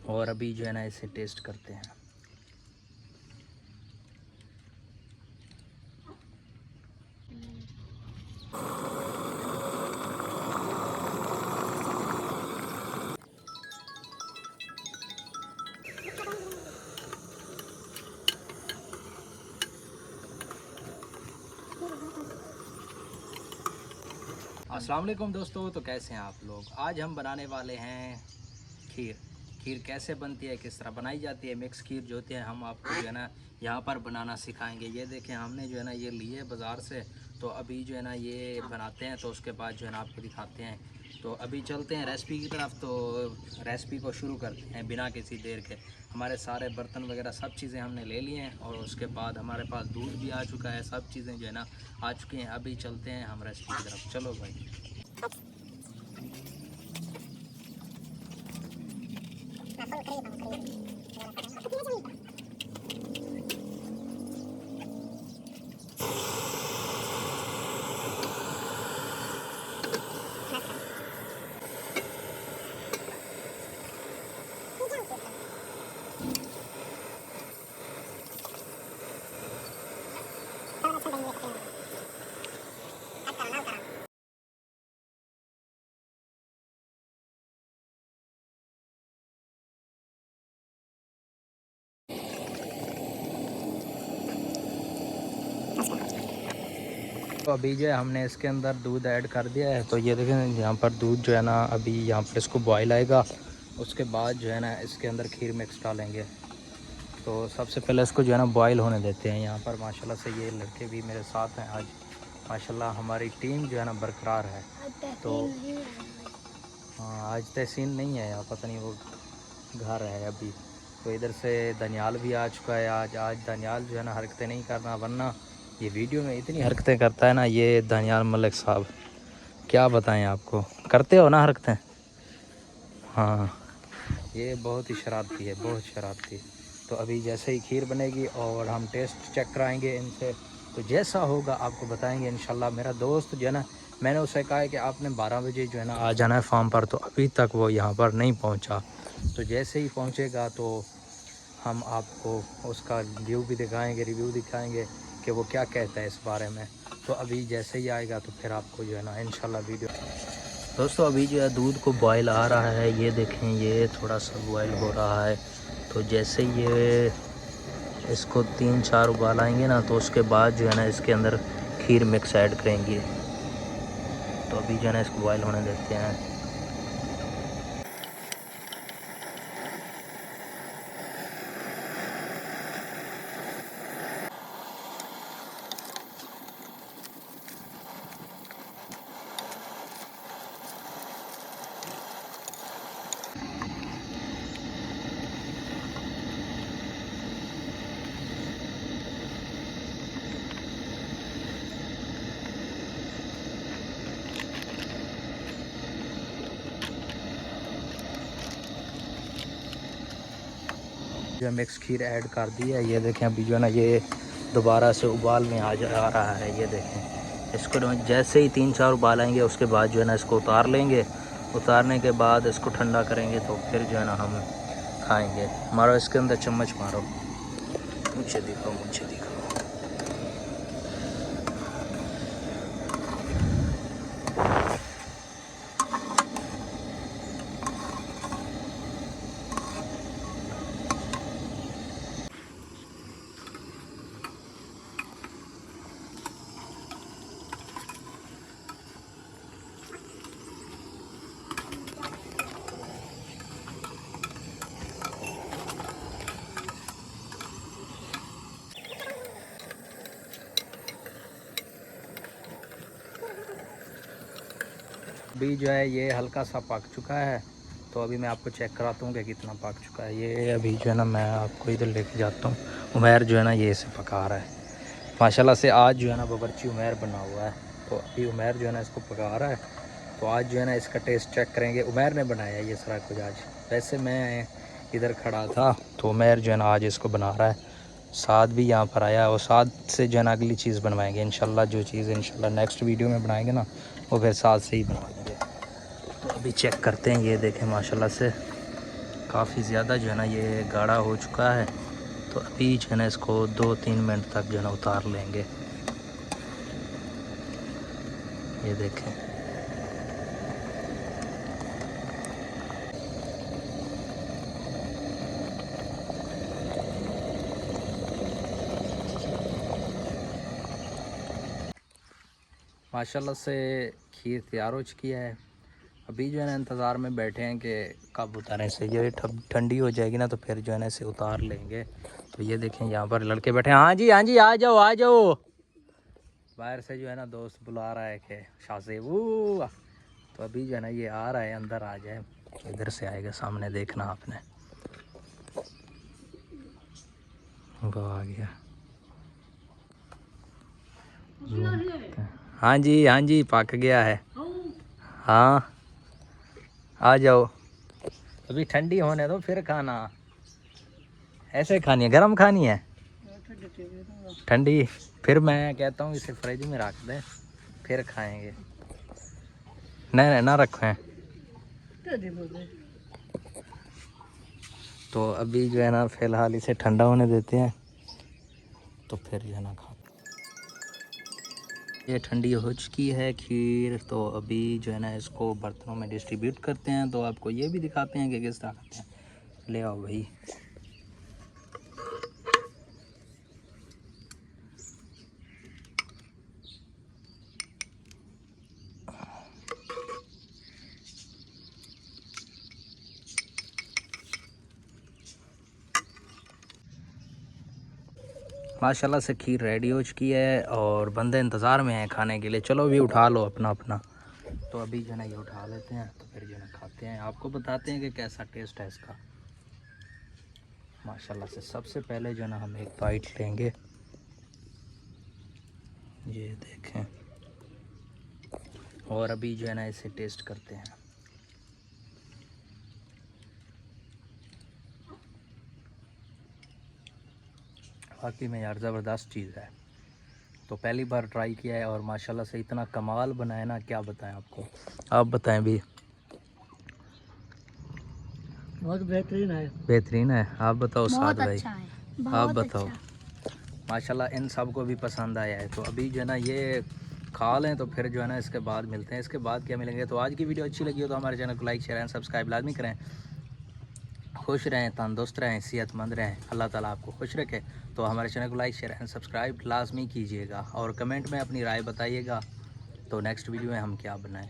और अभी जो है ना इसे टेस्ट करते हैं। अस्सलाम वालेकुम दोस्तों, तो कैसे हैं आप लोग। आज हम बनाने वाले हैं खीर। खीर कैसे बनती है, किस तरह बनाई जाती है, मिक्स खीर जो होती है हम आपको जो है ना यहाँ पर बनाना सिखाएंगे। ये देखें, हमने जो है ना ये लिए बाज़ार से, तो अभी जो है ना ये बनाते हैं, तो उसके बाद जो है ना आपको दिखाते हैं। तो अभी चलते हैं रेसिपी की तरफ। तो रेसिपी को शुरू करते हैं बिना किसी देर के। हमारे सारे बर्तन वगैरह सब चीज़ें हमने ले लिए हैं, और उसके बाद हमारे पास दूध भी आ चुका है, सब चीज़ें जो है ना आ चुकी हैं। अभी चलते हैं हम रेसिपी की तरफ, चलो भाई। तो अभी जो है हमने इसके अंदर दूध ऐड कर दिया है। तो ये देखें यहाँ पर दूध जो है ना अभी यहाँ पर इसको बॉयल आएगा, उसके बाद जो है ना इसके अंदर खीर मिक्स डालेंगे। तो सबसे पहले इसको जो है ना बॉयल होने देते हैं। यहाँ पर माशाल्लाह से ये लड़के भी मेरे साथ हैं आज। माशाल्लाह हमारी टीम जो है ना बरकरार है। तो हाँ, आज तहसीन नहीं है यार, पता नहीं वो घर है अभी। तो इधर से दनियाल भी आ चुका है। आज दनियाल जो है ना हरकतें नहीं करना, वरना ये वीडियो में इतनी हरकतें करता है ना ये दनियाल मलिक साहब, क्या बताएं आपको। करते हो ना हरकतें? हाँ, ये बहुत ही शरारती है, बहुत शरारती। तो अभी जैसे ही खीर बनेगी और हम टेस्ट चेक कराएंगे इनसे, तो जैसा होगा आपको बताएंगे इंशाल्लाह। मेरा दोस्त जो है ना, मैंने उससे कहा है कि आपने 12 बजे जो है ना आ जाना है फार्म पर, तो अभी तक वो यहाँ पर नहीं पहुँचा। तो जैसे ही पहुँचेगा तो हम आपको उसका रिव्यू दिखाएंगे कि वो क्या कहता है इस बारे में। तो अभी जैसे ही आएगा तो फिर आपको जो है ना इंशाल्लाह वीडियो। दोस्तों अभी जो है दूध को बॉयल आ रहा है, ये देखें ये थोड़ा सा बॉयल हो रहा है। तो जैसे ये इसको 3-4 उबाल आएंगे ना, तो उसके बाद जो है ना इसके अंदर खीर मिक्स ऐड करेंगे। तो अभी जो है ना इसको बॉयल होने देते हैं। जो मिक्स खीर ऐड कर दी है, ये देखें अभी जो है ना ये दोबारा से उबाल में आ रहा है। ये देखें, इसको जैसे ही 3-4 उबाल आएंगे उसके बाद जो है ना इसको उतार लेंगे। उतारने के बाद इसको ठंडा करेंगे, तो फिर जो है ना हम खाएंगे। मारो इसके अंदर चम्मच मारो, मुझे दिखाओ, मुझे दिखाओ। अभी जो है ये हल्का सा पक चुका है। तो अभी मैं आपको चेक कराता हूँ कि कितना पक चुका है। ये अभी जो है ना मैं आपको इधर लेके जाता हूँ। उमैर जो है ना ये इसे पका रहा है। माशाल्लाह से आज जो है ना बावर्ची उमैर बना हुआ है। तो अभी उमैर जो है ना इसको पका रहा है। तो आज जो है ना इसका टेस्ट चेक करेंगे। उमैर ने बनाया ये सारा कुछ आज। वैसे मैं इधर खड़ा था, तो उमैर जो है ना आज इसको बना रहा है। साथ भी यहाँ पर आया, और साथ से जो है ना अगली चीज़ बनवाएंगे इंशाल्लाह। जो चीज़ इंशाल्लाह नेक्स्ट वीडियो में बनाएंगे ना, वो फिर साथ से ही बनवाएंगे। तो अभी चेक करते हैं। ये देखें माशाल्लाह से काफ़ी ज़्यादा जो है ना ये गाढ़ा हो चुका है। तो अभी जो है ना इसको 2-3 मिनट तक जो है ना उतार लेंगे। ये देखें, माशाल्लाह से खीर तैयार हो चुकी है। अभी जो है ना इंतज़ार में बैठे हैं कि कब उतारें से, ये ठंडी हो जाएगी ना तो फिर जो है ना इसे उतार लेंगे। तो ये देखें यहाँ पर लड़के बैठे हैं। हाँ जी हाँ जी, आ जाओ आ जाओ। बाहर से जो है ना दोस्त बुला रहा है कि शाज़े वो। तो अभी जो है ना ये आ रहा है, अंदर आ जाए, इधर से आएगा सामने, देखना आपने। वो आ गया। हाँ जी पक गया है। हाँ आ जाओ, अभी ठंडी होने दो फिर खाना। ऐसे खानी है, गरम खानी है ठंडी? फिर मैं कहता हूँ इसे फ्रिज में रख दें फिर खाएंगे। नहीं नहीं ना रखें। तो अभी जो है ना फ़िलहाल इसे ठंडा होने देते हैं तो फिर जो है ना खा। ये ठंडी हो चुकी है खीर। तो अभी जो है ना इसको बर्तनों में डिस्ट्रीब्यूट करते हैं। तो आपको ये भी दिखाते हैं कि किस तरह करते हैं। ले आओ भाई। माशाल्लाह से खीर रेडी हो चुकी है और बंदे इंतज़ार में हैं खाने के लिए। चलो भी उठा लो अपना अपना। तो अभी जो है ना ये उठा लेते हैं तो फिर जो है ना खाते हैं, आपको बताते हैं कि कैसा टेस्ट है इसका। माशाल्लाह से सबसे पहले जो है ना हम एक बाइट लेंगे। ये देखें, और अभी जो है ना इसे टेस्ट करते हैं। वाकई में यार ज़बरदस्त चीज़ है। तो पहली बार ट्राई किया है और माशाल्लाह से इतना कमाल बनाया ना, क्या बताएं आपको। आप बताएं भी। बहुत बेहतरीन है। बेहतरीन है। आप बताओ साद भाई। अच्छा है, आप बताओ। माशाल्लाह इन सब को भी पसंद आया है। तो अभी जो है ना ये खा लें तो फिर जो है ना इसके बाद मिलते हैं। इसके बाद क्या मिलेंगे। तो आज की वीडियो अच्छी लगी हो तो हमारे चैनल को लाइक शेयर एंड सब्सक्राइब लाजमी करें। खुश रहें, तंदुरुस्त रहें, सेहतमंद रहें, अल्लाह ताला आपको खुश रखे। तो हमारे चैनल को लाइक शेयर एंड सब्सक्राइब लाजमी कीजिएगा और कमेंट में अपनी राय बताइएगा तो नेक्स्ट वीडियो में हम क्या बनाएं।